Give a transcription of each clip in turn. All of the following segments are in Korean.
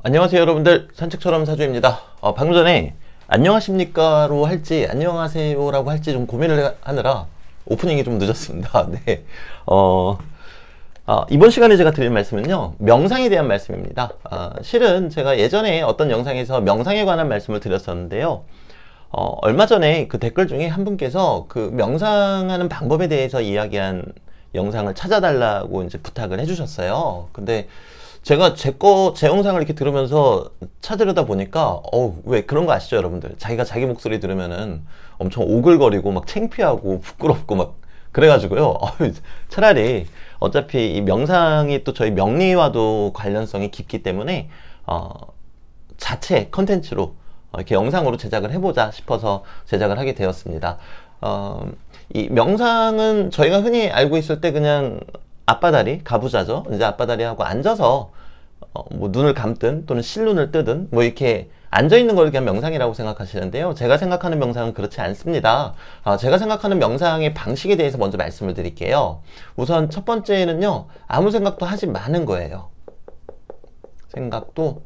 안녕하세요 여러분들, 산책처럼 사주입니다. 방금 전에 안녕하십니까로 할지 안녕하세요라고 할지 좀 고민을 하느라 오프닝이 좀 늦었습니다. 네. 이번 시간에 제가 드릴 말씀은요, 명상에 대한 말씀입니다. 실은 제가 예전에 어떤 영상에서 명상에 관한 말씀을 드렸었는데요, 얼마 전에 그 댓글 중에 한 분께서 그 명상하는 방법에 대해서 이야기한 영상을 찾아달라고 이제 부탁을 해주셨어요. 근데 제가 제 영상을 이렇게 들으면서 찾으려다 보니까, 왜 그런 거 아시죠, 여러분들? 자기가 자기 목소리 들으면은 엄청 오글거리고 막 창피하고 부끄럽고 막 그래가지고요. 차라리 어차피 이 명상이 또 저희 명리와도 관련성이 깊기 때문에, 자체 컨텐츠로 이렇게 영상으로 제작을 해보자 싶어서 제작을 하게 되었습니다. 이 명상은 저희가 흔히 알고 있을 때 그냥 앞바다리, 가부좌죠. 이제 앞바다리하고 앉아서 뭐 눈을 감든 또는 실눈을 뜨든 뭐 이렇게 앉아있는 걸 그냥 명상이라고 생각하시는데요, 제가 생각하는 명상은 그렇지 않습니다. 제가 생각하는 명상의 방식에 대해서 먼저 말씀을 드릴게요. 우선 첫 번째는요, 아무 생각도 하지 마는 거예요. 생각도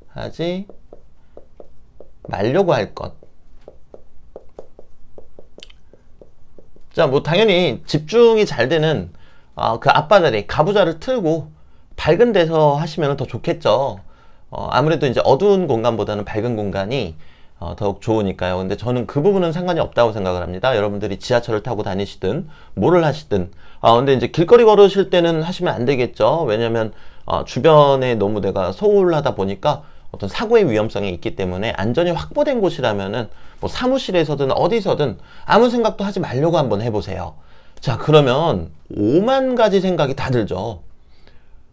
하지 말려고 할 것. 자, 뭐 당연히 집중이 잘 되는 그 앞바다리, 가부좌를 틀고 밝은 데서 하시면 더 좋겠죠. 아무래도 이제 어두운 공간보다는 밝은 공간이 더욱 좋으니까요. 근데 저는 그 부분은 상관이 없다고 생각을 합니다. 여러분들이 지하철을 타고 다니시든 뭐를 하시든. 근데 이제 길거리 걸으실 때는 하시면 안 되겠죠. 왜냐면 주변에 너무 내가 소홀하다 보니까 어떤 사고의 위험성이 있기 때문에 안전이 확보된 곳이라면은 뭐 사무실에서든 어디서든 아무 생각도 하지 말려고 한번 해보세요. 자, 그러면 5만 가지 생각이 다 들죠.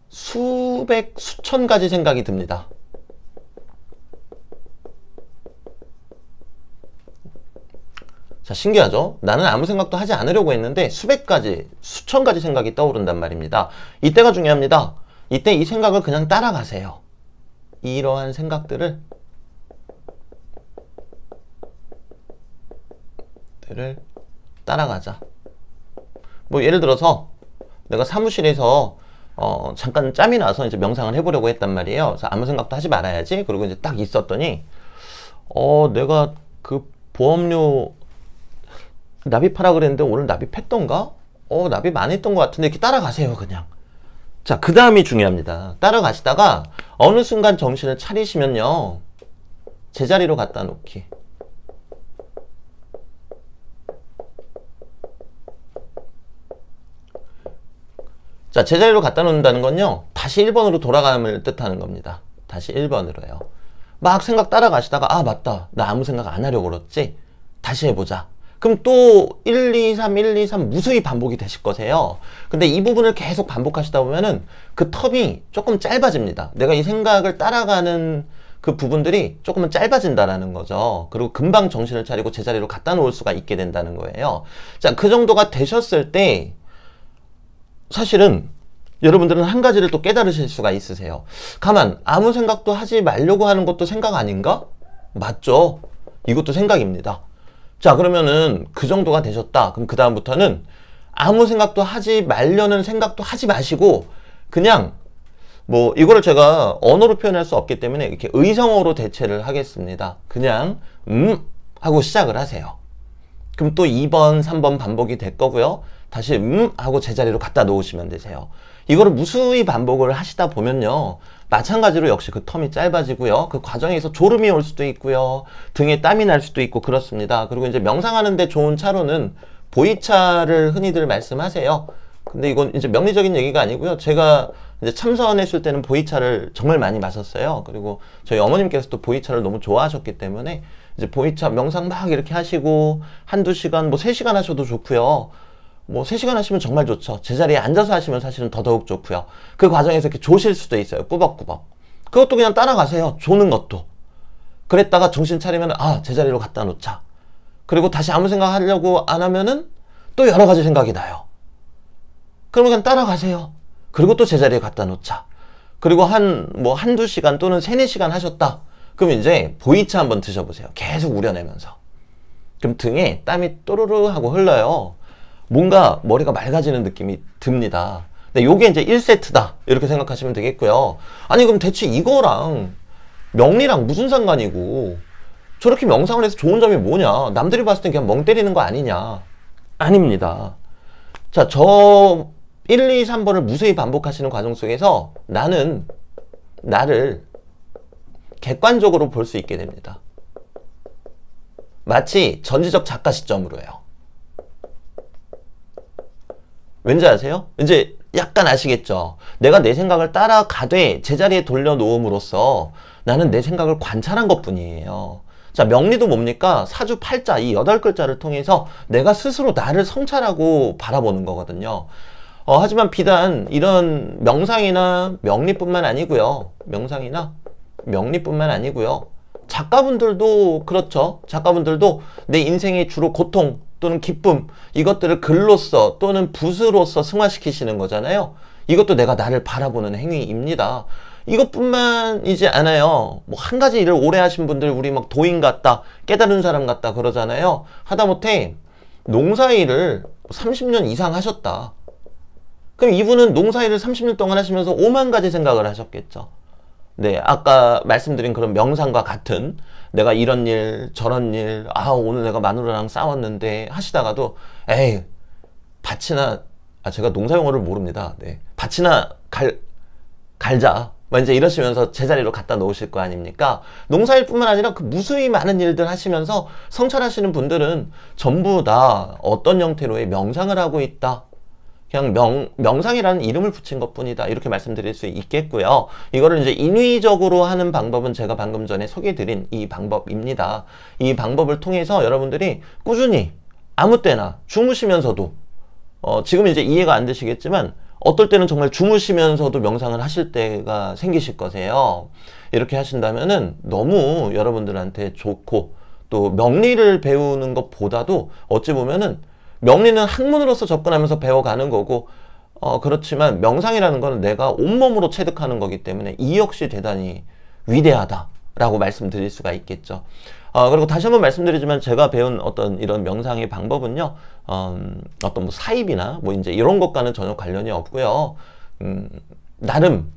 수백, 수천 가지 생각이 듭니다. 자, 신기하죠? 나는 아무 생각도 하지 않으려고 했는데 수백 가지, 수천 가지 생각이 떠오른단 말입니다. 이때가 중요합니다. 이때 이 생각을 그냥 따라가세요. 이러한 생각들을 따라가자. 뭐 예를 들어서 내가 사무실에서 잠깐 짬이 나서 이제 명상을 해보려고 했단 말이에요. 그래서 아무 생각도 하지 말아야지. 그리고 이제 딱 있었더니 내가 그 보험료 납입하라 그랬는데 오늘 납입했던가? 납입 안 했던 것 같은데, 이렇게 따라가세요 그냥. 자, 그 다음이 중요합니다. 따라가시다가 어느 순간 정신을 차리시면요, 제자리로 갖다 놓기. 자, 제자리로 갖다 놓는다는 건요, 다시 1번으로 돌아감을 뜻하는 겁니다. 다시 1번으로요. 막 생각 따라가시다가, 맞다, 나 아무 생각 안 하려고 그랬지? 다시 해보자. 그럼 또 1, 2, 3, 1, 2, 3 무수히 반복이 되실 거세요. 근데 이 부분을 계속 반복하시다 보면은 그 텀이 조금 짧아집니다. 내가 이 생각을 따라가는 그 부분들이 조금은 짧아진다라는 거죠. 그리고 금방 정신을 차리고 제자리로 갖다 놓을 수가 있게 된다는 거예요. 자, 그 정도가 되셨을 때 사실은 여러분들은 한 가지를 또 깨달으실 수가 있으세요. 가만, 아무 생각도 하지 말려고 하는 것도 생각 아닌가? 맞죠? 이것도 생각입니다. 자, 그러면은 그 정도가 되셨다. 그럼 그 다음부터는 아무 생각도 하지 말려는 생각도 하지 마시고 그냥 뭐 이거를 제가 언어로 표현할 수 없기 때문에 이렇게 의성어로 대체를 하겠습니다. 그냥 하고 시작을 하세요. 그럼 또 2번, 3번 반복이 될 거고요. 다시 하고 제자리로 갖다 놓으시면 되세요. 이거를 무수히 반복을 하시다 보면요, 마찬가지로 역시 그 텀이 짧아지고요, 그 과정에서 졸음이 올 수도 있고요, 등에 땀이 날 수도 있고 그렇습니다. 그리고 이제 명상하는데 좋은 차로는 보이차를 흔히들 말씀하세요. 근데 이건 이제 명리적인 얘기가 아니고요, 제가 이제 참선했을 때는 보이차를 정말 많이 마셨어요. 그리고 저희 어머님께서 또 보이차를 너무 좋아하셨기 때문에 이제 보이차 명상 막 이렇게 하시고 한두 시간, 뭐 3시간 하셔도 좋고요. 뭐 3시간 하시면 정말 좋죠. 제자리에 앉아서 하시면 사실은 더더욱 좋고요. 그 과정에서 이렇게 조실 수도 있어요. 꾸벅꾸벅. 그것도 그냥 따라가세요. 조는 것도. 그랬다가 정신 차리면 제자리로 갖다 놓자. 그리고 다시 아무 생각 하려고 안 하면은 또 여러 가지 생각이 나요. 그러면 그냥 따라가세요. 그리고 또 제자리에 갖다 놓자. 그리고 한두 시간 또는 3-4시간 하셨다. 그럼 이제 보이차 한번 드셔보세요. 계속 우려내면서. 그럼 등에 땀이 또르르 하고 흘러요. 뭔가 머리가 맑아지는 느낌이 듭니다. 네, 요게 이제 1세트다. 이렇게 생각하시면 되겠고요. 아니, 그럼 대체 이거랑 명리랑 무슨 상관이고, 저렇게 명상을 해서 좋은 점이 뭐냐? 남들이 봤을 땐 그냥 멍 때리는 거 아니냐? 아닙니다. 자, 저 1, 2, 3번을 무수히 반복하시는 과정 속에서 나는 나를 객관적으로 볼 수 있게 됩니다. 마치 전지적 작가 시점으로요. 왠지 아세요? 이제 약간 아시겠죠? 내가 내 생각을 따라가되 제자리에 돌려놓음으로써 나는 내 생각을 관찰한 것뿐이에요. 자, 명리도 뭡니까? 사주팔자 이 8글자를 통해서 내가 스스로 나를 성찰하고 바라보는 거거든요. 하지만 비단 이런 명상이나 명리뿐만 아니고요. 명상이나 명리뿐만 아니고요. 작가분들도 그렇죠. 작가분들도 내 인생의 주로 고통 또는 기쁨 이것들을 글로써 또는 붓으로써 승화시키시는 거잖아요. 이것도 내가 나를 바라보는 행위입니다. 이것뿐만이지 않아요. 뭐 한 가지 일을 오래 하신 분들 우리 막 도인 같다, 깨달은 사람 같다 그러잖아요. 하다못해 농사일을 30년 이상 하셨다. 그럼 이분은 농사일을 30년 동안 하시면서 5만 가지 생각을 하셨겠죠. 네, 아까 말씀드린 그런 명상과 같은 내가 이런 일 저런 일 오늘 내가 마누라랑 싸웠는데 하시다가도 에이 밭이나 제가 농사 용어를 모릅니다. 네, 밭이나 갈자 이제 이러시면서 제자리로 갖다 놓으실 거 아닙니까? 농사일뿐만 아니라 그 무수히 많은 일들 하시면서 성찰하시는 분들은 전부 다 어떤 형태로의 명상을 하고 있다. 그냥 명상이라는 이름을 붙인 것 뿐이다. 이렇게 말씀드릴 수 있겠고요. 이거를 이제 인위적으로 하는 방법은 제가 방금 전에 소개해드린 이 방법입니다. 이 방법을 통해서 여러분들이 꾸준히 아무 때나 주무시면서도 지금 이제 이해가 안 되시겠지만 어떨 때는 정말 주무시면서도 명상을 하실 때가 생기실 거세요. 이렇게 하신다면은 너무 여러분들한테 좋고 또 명리를 배우는 것보다도 어찌 보면은 명리는 학문으로서 접근하면서 배워가는 거고 그렇지만 명상이라는 거는 내가 온몸으로 체득하는 거기 때문에 이 역시 대단히 위대하다라고 말씀드릴 수가 있겠죠. 그리고 다시 한번 말씀드리지만 제가 배운 어떤 이런 명상의 방법은요, 어떤 뭐 사입이나 뭐 이제 이런 것과는 전혀 관련이 없고요. 나름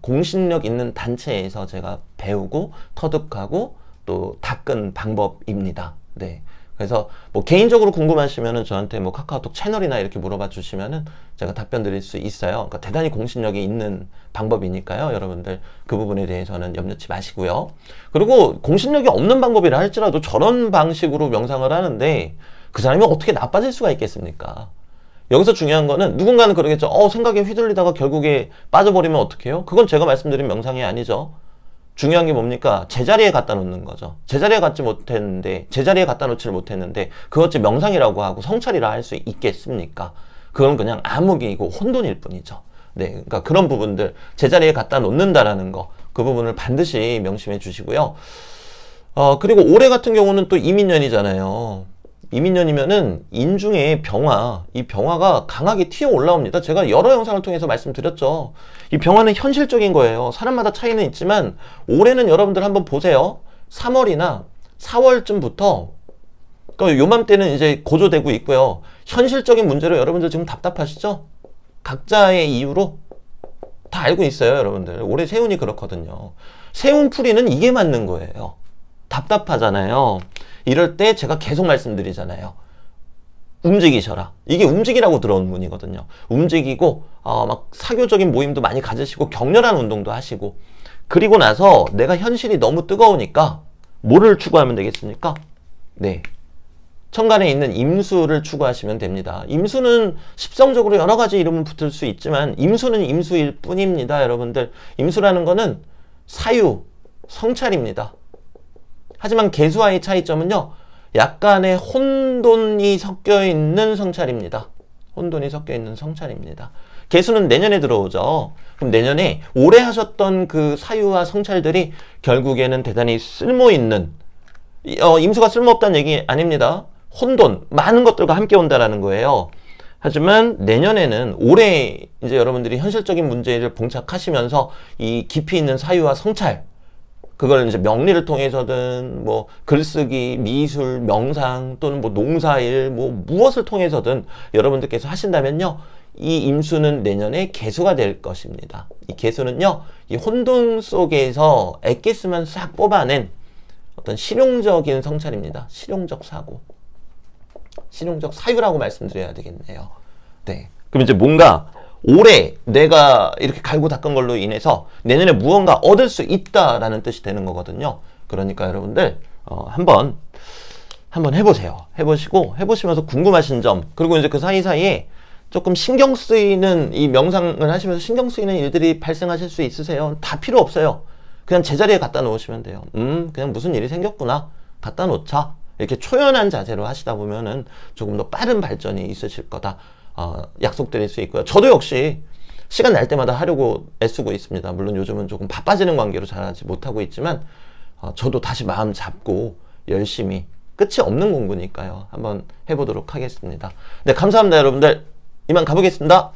공신력 있는 단체에서 제가 배우고 터득하고 또 닦은 방법입니다. 네. 그래서 뭐 개인적으로 궁금하시면은 저한테 뭐 카카오톡 채널이나 이렇게 물어봐 주시면은 제가 답변 드릴 수 있어요. 그러니까 대단히 공신력이 있는 방법이니까요. 여러분들 그 부분에 대해서는 염려치 마시고요. 그리고 공신력이 없는 방법이라 할지라도 저런 방식으로 명상을 하는데 그 사람이 어떻게 나빠질 수가 있겠습니까? 여기서 중요한 거는 누군가는 그러겠죠. 생각에 휘둘리다가 결국에 빠져버리면 어떡해요? 그건 제가 말씀드린 명상이 아니죠. 중요한 게 뭡니까? 제자리에 갖다 놓는 거죠. 제자리에 갖지 못했는데, 제자리에 갖다 놓지를 못했는데, 그것이 명상이라고 하고 성찰이라 할 수 있겠습니까? 그건 그냥 암흑이고 혼돈일 뿐이죠. 네, 그러니까 그런 부분들, 제자리에 갖다 놓는다라는 거, 그 부분을 반드시 명심해 주시고요. 그리고 올해 같은 경우는 또 이민년이잖아요. 이민년이면은 인중에 병화, 이 병화가 강하게 튀어 올라옵니다. 제가 여러 영상을 통해서 말씀드렸죠. 이 병화는 현실적인 거예요. 사람마다 차이는 있지만 올해는 여러분들 한번 보세요. 3월이나 4월쯤부터 그러니까 요맘때는 이제 고조되고 있고요. 현실적인 문제로 여러분들 지금 답답하시죠? 각자의 이유로 다 알고 있어요, 여러분들. 올해 세운이 그렇거든요. 세운풀이는 이게 맞는 거예요. 답답하잖아요. 이럴 때 제가 계속 말씀드리잖아요. 움직이셔라. 이게 움직이라고 들어온 문이거든요. 움직이고 막 사교적인 모임도 많이 가지시고 격렬한 운동도 하시고 그리고 나서 내가 현실이 너무 뜨거우니까 뭐를 추구하면 되겠습니까? 네, 천간에 있는 임수를 추구하시면 됩니다. 임수는 십성적으로 여러 가지 이름은 붙을 수 있지만 임수는 임수일 뿐입니다. 여러분들, 임수라는 거는 사유, 성찰입니다. 하지만 개수와의 차이점은요, 약간의 혼돈이 섞여 있는 성찰입니다. 혼돈이 섞여 있는 성찰입니다. 개수는 내년에 들어오죠. 그럼 내년에 올해 하셨던 그 사유와 성찰들이 결국에는 대단히 쓸모있는, 임수가 쓸모없다는 얘기 아닙니다. 혼돈, 많은 것들과 함께 온다라는 거예요. 하지만 내년에는 올해 이제 여러분들이 현실적인 문제를 봉착하시면서 이 깊이 있는 사유와 성찰, 그걸 이제 명리를 통해서든 뭐 글쓰기, 미술, 명상 또는 뭐 농사일 뭐 무엇을 통해서든 여러분들께서 하신다면요, 이 임수는 내년에 개수가 될 것입니다. 이 개수는요, 이 혼돈 속에서 엑기스만 싹 뽑아낸 어떤 실용적인 성찰입니다. 실용적 사고. 실용적 사유라고 말씀드려야 되겠네요. 네. 그럼 이제 뭔가 올해 내가 이렇게 갈고 닦은 걸로 인해서 내년에 무언가 얻을 수 있다라는 뜻이 되는 거거든요. 그러니까 여러분들 한번 해보세요. 해보시면서 궁금하신 점, 그리고 이제 그 사이사이에 조금 신경 쓰이는, 이 명상을 하시면서 신경 쓰이는 일들이 발생하실 수 있으세요. 다 필요 없어요. 그냥 제자리에 갖다 놓으시면 돼요. 그냥 무슨 일이 생겼구나. 갖다 놓자. 이렇게 초연한 자세로 하시다 보면은 조금 더 빠른 발전이 있으실 거다. 약속드릴 수 있고요. 저도 역시 시간 날 때마다 하려고 애쓰고 있습니다. 물론 요즘은 조금 바빠지는 관계로 잘하지 못하고 있지만, 저도 다시 마음 잡고 열심히, 끝이 없는 공부니까요. 한번 해보도록 하겠습니다. 네, 감사합니다, 여러분들. 이만 가보겠습니다.